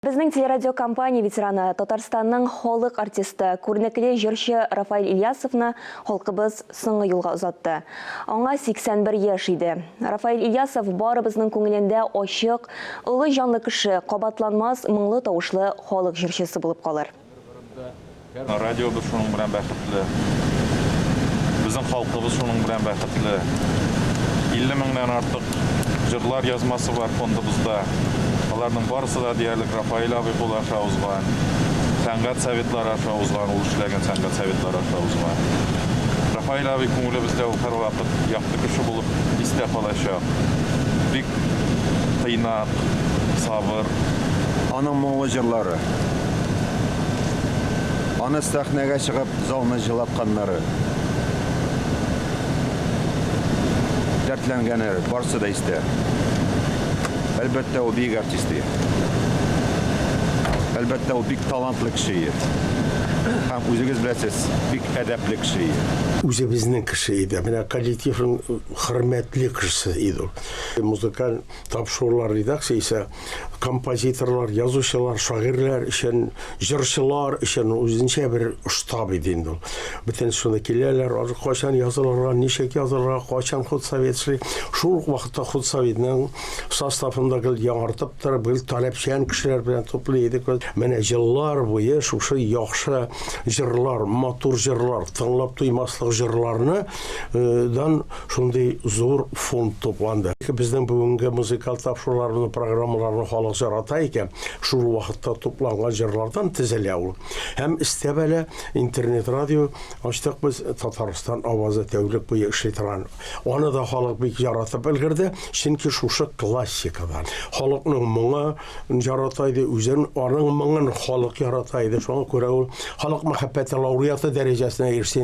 Біздің телерадиокомпания ветераны Татарстанның халық артисті көрнекілі жүрші Рафаэль Ильясовны холқыбыз соңғы юлға ұзатты. Аңа 81 еш еді. Рафаэль Ильясов бары біздің көңілінде ашық, ұлы жанлы кіші, қабатланмас мұңлы тауышлы халық жүршісі болып қалыр. Радио біз шуның бірән бәқітлі. Біздің халқыбыз шуның бірән бәқітлі. 50 мыңнан артық жырлар yazması var fondumuzda. Onların barısı da diyerlik Rafael abi kolu aşağı uzman, sənqət səvitləri aşağı uzman, oluşlayan sənqət səvitləri aşağı uzman. Rafael abi kumulu bizde her vakit yaptı kışı bulup istifalaşaq. Bir kıynak, sabır. Anın muğlu jırları, anı səhnəyə çıxıb zalını jılatqanları, dərtlənənləri, barısı da istər. Elbette o büyük artisti. Elbette o büyük talantlı kişi. Hem özünüz biləsiniz, büyük edepli kişi. Өзіміздің кіші еді. Мына коллективдің хөрмәтлі кішісі еді. Музыкаль тапшырулар редакциясы, композиторлар, yazучылар, шағирлар үшін, жыршылар үшін өзінше бір штаб еді енді. Бүтін сонда келелер, қашан yazыларға, нешек yazыларға, қашан худсоветші. Шул вақытта худсоветінің составындағы яңартып тұрып, бұл талапшан кішілер білен топлы едік. Міне жыллар бойы шушы яқшы жырлар, матур жырлар, тыңлап туймаслық жырларны дан шундай зор фонд топланды. Біздің бүгінгі музыкал тапшыруларының программаларының халық жарата екен, шул вақытта топланған жырлардан тізілеу. Һәм істебәлі интернет-радио аштық біз Татарстан авазы тәулік бұйы ішетіран. Оны да халық бек жаратып білгірді, шынки шушы классикадан. Халықның мұңы жаратайды, өзін аның мұңын халық жаратайды. Шоң көрі ол халық мәхәббәті лауреаты дәрежесіне ерсенді.